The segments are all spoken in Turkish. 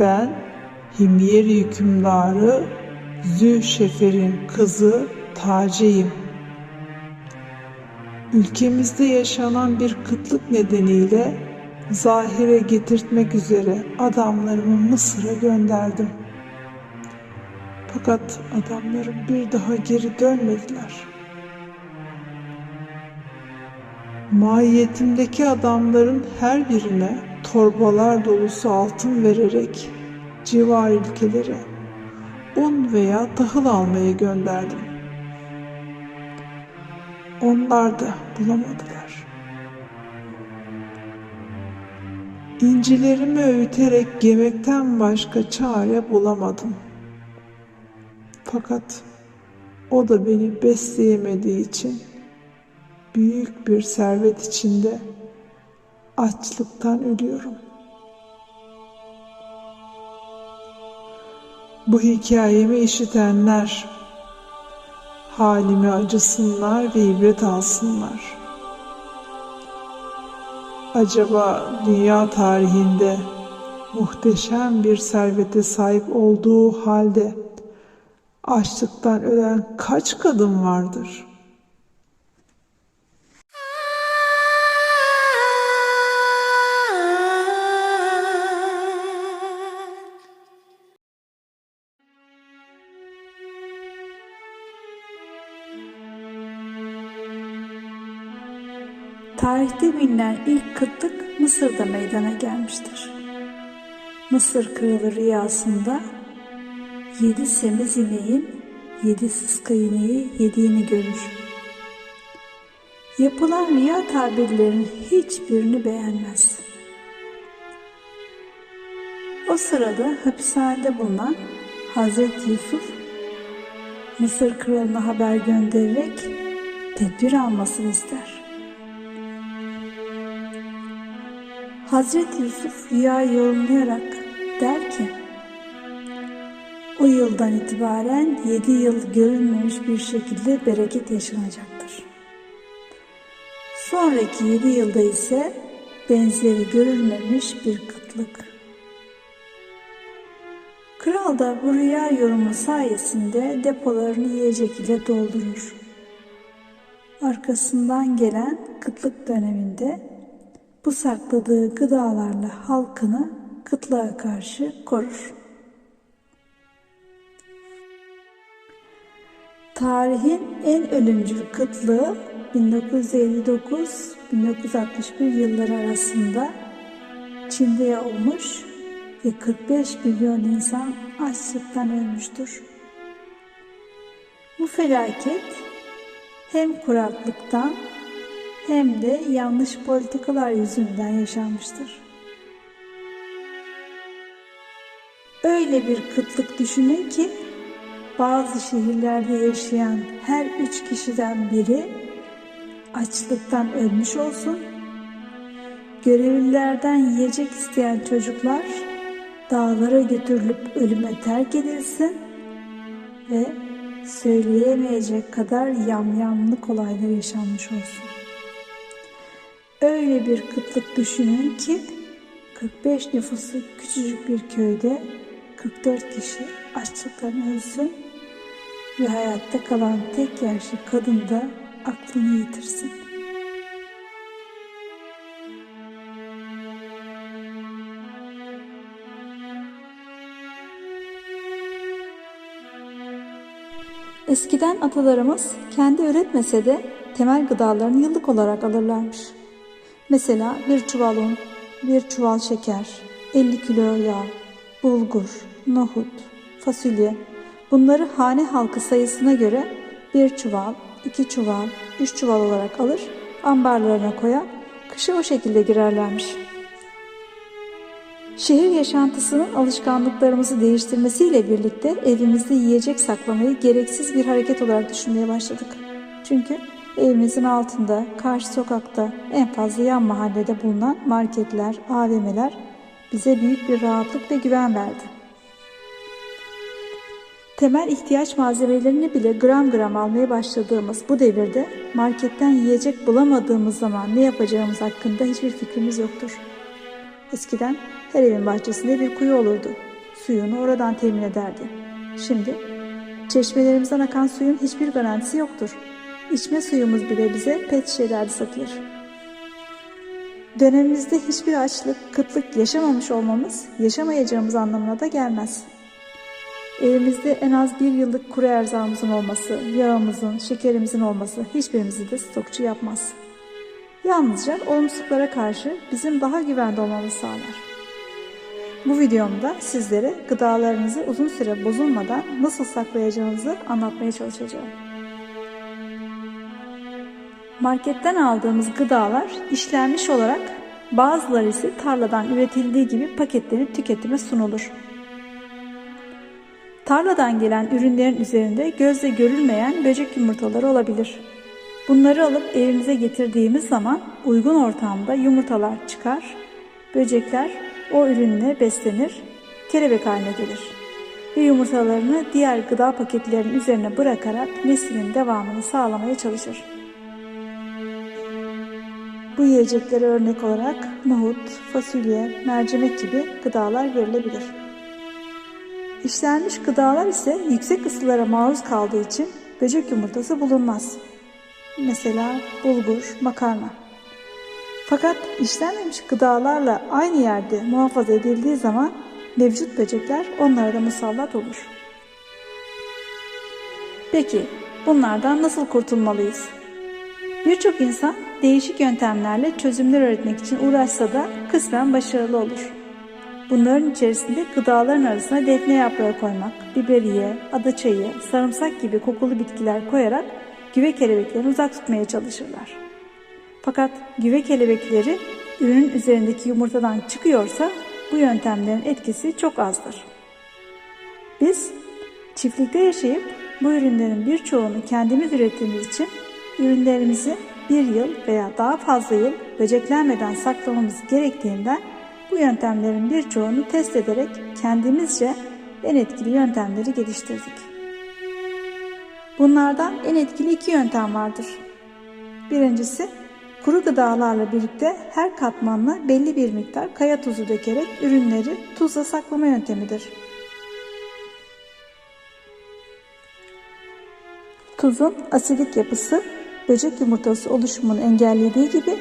Ben Himyeri hükümdarı Züşefer'in kızı Taci'yim. Ülkemizde yaşanan bir kıtlık nedeniyle zahire getirtmek üzere adamlarımı Mısır'a gönderdim. Fakat adamlarım bir daha geri dönmediler. Mahiyetimdeki adamların her birine torbalar dolusu altın vererek civar ülkelere un veya tahıl almaya gönderdim. Onlar da bulamadılar. İncilerimi öğüterek yemekten başka çare bulamadım. Fakat o da beni besleyemediği için büyük bir servet içinde açlıktan ölüyorum. Bu hikayemi işitenler halime acısınlar ve ibret alsınlar. Acaba dünya tarihinde muhteşem bir servete sahip olduğu halde açlıktan ölen kaç kadın vardır? Tarihte bilinen ilk kıtlık Mısır'da meydana gelmiştir. Mısır kralı rüyasında 7 semiz ineğin 7 sıska ineği yediğini görür. Yapılan rüya tabirlerinin hiçbirini beğenmez. O sırada hapishanede bulunan Hazreti Yusuf, Mısır kralına haber göndererek tedbir almasını ister. Hazreti Yusuf rüyayı yorumlayarak der ki, o yıldan itibaren 7 yıl görülmemiş bir şekilde bereket yaşanacaktır. Sonraki 7 yılda ise benzeri görülmemiş bir kıtlık. Kral da bu rüya yorumu sayesinde depolarını yiyecek ile doldurur. Arkasından gelen kıtlık döneminde bu sakladığı gıdalarla halkını kıtlığa karşı korur. Tarihin en ölümcül kıtlığı 1959-1961 yılları arasında Çin'de olmuş ve 45 milyon insan açlıktan ölmüştür. Bu felaket hem kuraklıktan hem de yanlış politikalar yüzünden yaşanmıştır. Öyle bir kıtlık düşünün ki bazı şehirlerde yaşayan her 3 kişiden biri açlıktan ölmüş olsun, görevlilerden yiyecek isteyen çocuklar dağlara götürülüp ölüme terk edilsin ve söyleyemeyecek kadar yamyamlık olaylar yaşanmış olsun. Öyle bir kıtlık düşünün ki 45 nüfusu küçücük bir köyde 44 kişi açlıktan ölsün ve hayatta kalan tek yaşlı kadın da aklını yitirsin. Eskiden atalarımız kendi üretmese de temel gıdalarını yıllık olarak alırlarmış. Mesela bir çuval un, bir çuval şeker, 50 kilo yağ, bulgur, nohut, fasulye, bunları hane halkı sayısına göre bir çuval, 2 çuval, 3 çuval olarak alır, ambarlarına koyar, kışa o şekilde girerlermiş. Şehir yaşantısının alışkanlıklarımızı değiştirmesiyle birlikte evimizde yiyecek saklamayı gereksiz bir hareket olarak düşünmeye başladık. Çünkü evimizin altında, karşı sokakta, en fazla yan mahallede bulunan marketler, AVM'ler bize büyük bir rahatlık ve güven verdi. Temel ihtiyaç malzemelerini bile gram gram almaya başladığımız bu devirde marketten yiyecek bulamadığımız zaman ne yapacağımız hakkında hiçbir fikrimiz yoktur. Eskiden her evin bahçesinde bir kuyu olurdu. suyunu oradan temin ederdi. Şimdi çeşmelerimizden akan suyun hiçbir garantisi yoktur. İçme suyumuz bile bize pet şişelerde satılır. Dönemimizde hiçbir açlık, kıtlık yaşamamış olmamız yaşamayacağımız anlamına da gelmez. Evimizde en az bir yıllık kuru erzağımızın olması, yağımızın, şekerimizin olması hiçbirimizi de stokçu yapmaz. Yalnızca olumsuzluklara karşı bizim daha güvende olmamızı sağlar. Bu videomda sizlere gıdalarınızı uzun süre bozulmadan nasıl saklayacağınızı anlatmaya çalışacağım. Marketten aldığımız gıdalar işlenmiş olarak, bazıları ise tarladan üretildiği gibi paketlenip tüketime sunulur. Tarladan gelen ürünlerin üzerinde gözle görülmeyen böcek yumurtaları olabilir. Bunları alıp evimize getirdiğimiz zaman uygun ortamda yumurtalar çıkar, böcekler o ürünle beslenir, kelebek haline gelir ve yumurtalarını diğer gıda paketlerinin üzerine bırakarak neslin devamını sağlamaya çalışır. Bu yiyeceklere örnek olarak nohut, fasulye, mercimek gibi gıdalar verilebilir. İşlenmiş gıdalar ise yüksek ısılara maruz kaldığı için böcek yumurtası bulunmaz. Mesela bulgur, makarna. Fakat işlenmemiş gıdalarla aynı yerde muhafaza edildiği zaman mevcut böcekler onlara da musallat olur. Peki bunlardan nasıl kurtulmalıyız? Birçok insan değişik yöntemlerle çözümler üretmek için uğraşsa da kısmen başarılı olur. Bunların içerisinde gıdaların arasına defne yaprağı koymak, biberiye, adaçayı, sarımsak gibi kokulu bitkiler koyarak güve kelebeklerini uzak tutmaya çalışırlar. Fakat güve kelebekleri ürünün üzerindeki yumurtadan çıkıyorsa bu yöntemlerin etkisi çok azdır. Biz çiftlikte yaşayıp bu ürünlerin birçoğunu kendimiz ürettiğimiz için ürünlerimizi bir yıl veya daha fazla yıl böceklenmeden saklamamız gerektiğinden bu yöntemlerin birçoğunu test ederek kendimizce en etkili yöntemleri geliştirdik. Bunlardan en etkili 2 yöntem vardır. Birincisi, kuru gıdalarla birlikte her katmanla belli bir miktar kaya tuzu dökerek ürünleri tuzla saklama yöntemidir. Tuzun asidik yapısı böcek yumurtası oluşumunu engellediği gibi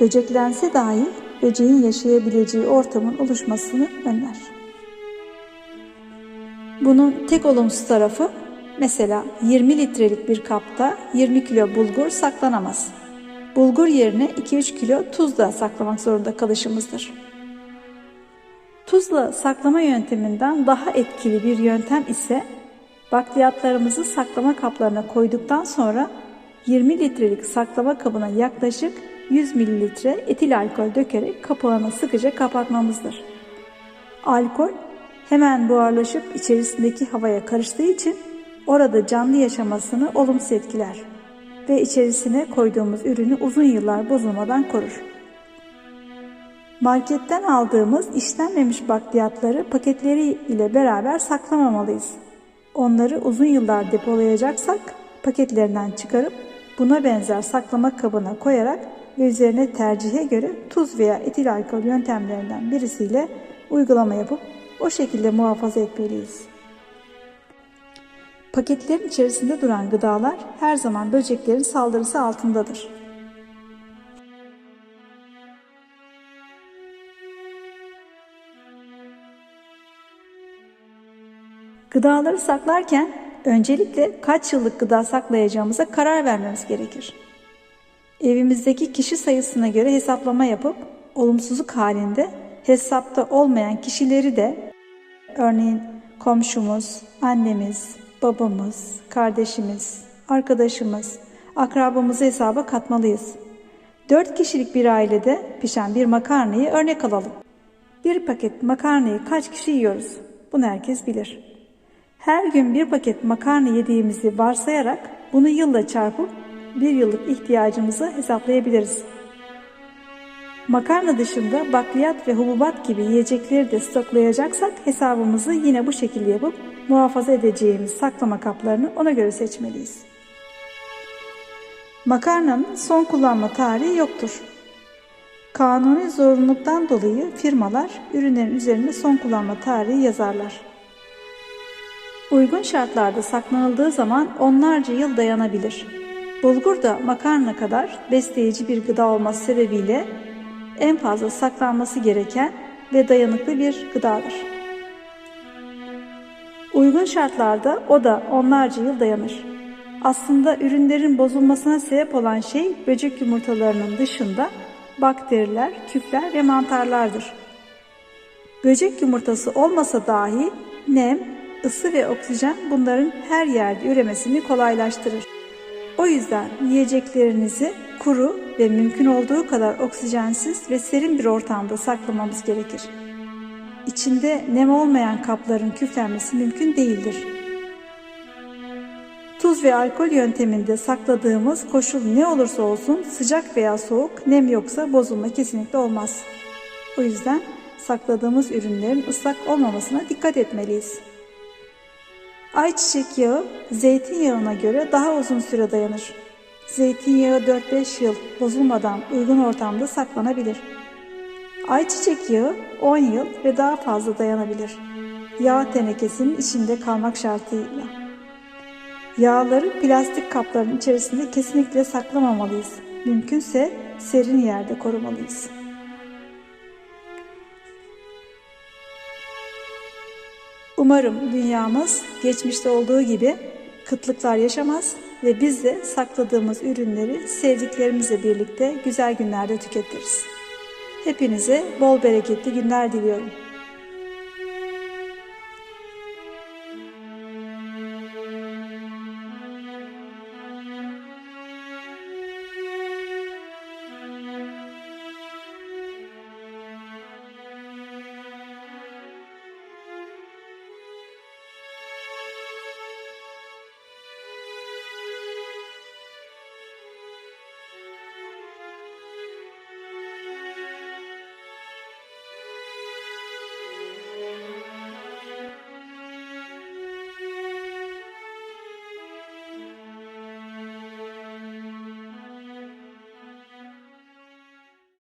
böceklense dahi böceğin yaşayabileceği ortamın oluşmasını önler. Bunun tek olumsuz tarafı, mesela 20 litrelik bir kapta 20 kilo bulgur saklanamaz. Bulgur yerine 2-3 kilo tuzla saklamak zorunda kalışımızdır. Tuzla saklama yönteminden daha etkili bir yöntem ise bakliyatlarımızı saklama kaplarına koyduktan sonra 20 litrelik saklama kabına yaklaşık 100 mililitre etil alkol dökerek kapağını sıkıca kapatmamızdır. Alkol hemen buharlaşıp içerisindeki havaya karıştığı için orada canlı yaşamasını olumsuz etkiler ve içerisine koyduğumuz ürünü uzun yıllar bozulmadan korur. Marketten aldığımız işlenmemiş bakliyatları paketleri ile beraber saklamamalıyız. Onları uzun yıllar depolayacaksak paketlerinden çıkarıp buna benzer saklama kabına koyarak ve üzerine tercihe göre tuz veya etil alkol yöntemlerinden birisiyle uygulama yapıp o şekilde muhafaza etmeliyiz. Paketlerin içerisinde duran gıdalar her zaman böceklerin saldırısı altındadır. Gıdaları saklarken öncelikle kaç yıllık gıda saklayacağımıza karar vermemiz gerekir. Evimizdeki kişi sayısına göre hesaplama yapıp olumsuzluk halinde hesapta olmayan kişileri de, örneğin komşumuz, annemiz, babamız, kardeşimiz, arkadaşımız, akrabamızı hesaba katmalıyız. 4 kişilik bir ailede pişen bir makarnayı örnek alalım. Bir paket makarnayı kaç kişi yiyoruz? Bunu herkes bilir. Her gün bir paket makarna yediğimizi varsayarak bunu yılla çarpıp bir yıllık ihtiyacımızı hesaplayabiliriz. Makarna dışında bakliyat ve hububat gibi yiyecekleri de stoklayacaksak hesabımızı yine bu şekilde yapıp muhafaza edeceğimiz saklama kaplarını ona göre seçmeliyiz. Makarnanın son kullanma tarihi yoktur. Kanuni zorunluluktan dolayı firmalar ürünlerin üzerinde son kullanma tarihi yazarlar. Uygun şartlarda saklanıldığı zaman onlarca yıl dayanabilir. Bulgur da makarna kadar besleyici bir gıda olması sebebiyle en fazla saklanması gereken ve dayanıklı bir gıdadır. Uygun şartlarda o da onlarca yıl dayanır. Aslında ürünlerin bozulmasına sebep olan şey böcek yumurtalarının dışında bakteriler, küfler ve mantarlardır. Böcek yumurtası olmasa dahi nem, ısı ve oksijen bunların her yerde üremesini kolaylaştırır. O yüzden yiyeceklerinizi kuru ve mümkün olduğu kadar oksijensiz ve serin bir ortamda saklamamız gerekir. İçinde nem olmayan kapların küflenmesi mümkün değildir. Tuz ve alkol yönteminde sakladığımız koşul ne olursa olsun sıcak veya soğuk, nem yoksa bozulma kesinlikle olmaz. O yüzden sakladığımız ürünlerin ıslak olmamasına dikkat etmeliyiz. Ayçiçek yağı zeytinyağına göre daha uzun süre dayanır. Zeytinyağı 4-5 yıl bozulmadan uygun ortamda saklanabilir. Ayçiçek yağı 10 yıl ve daha fazla dayanabilir. Yağ tenekesinin içinde kalmak şartıyla. Yağları plastik kapların içerisinde kesinlikle saklamamalıyız. Mümkünse serin yerde korumalıyız. Umarım dünyamız geçmişte olduğu gibi kıtlıklar yaşamaz ve biz de sakladığımız ürünleri sevdiklerimizle birlikte güzel günlerde tüketiriz. Hepinize bol bereketli günler diliyorum.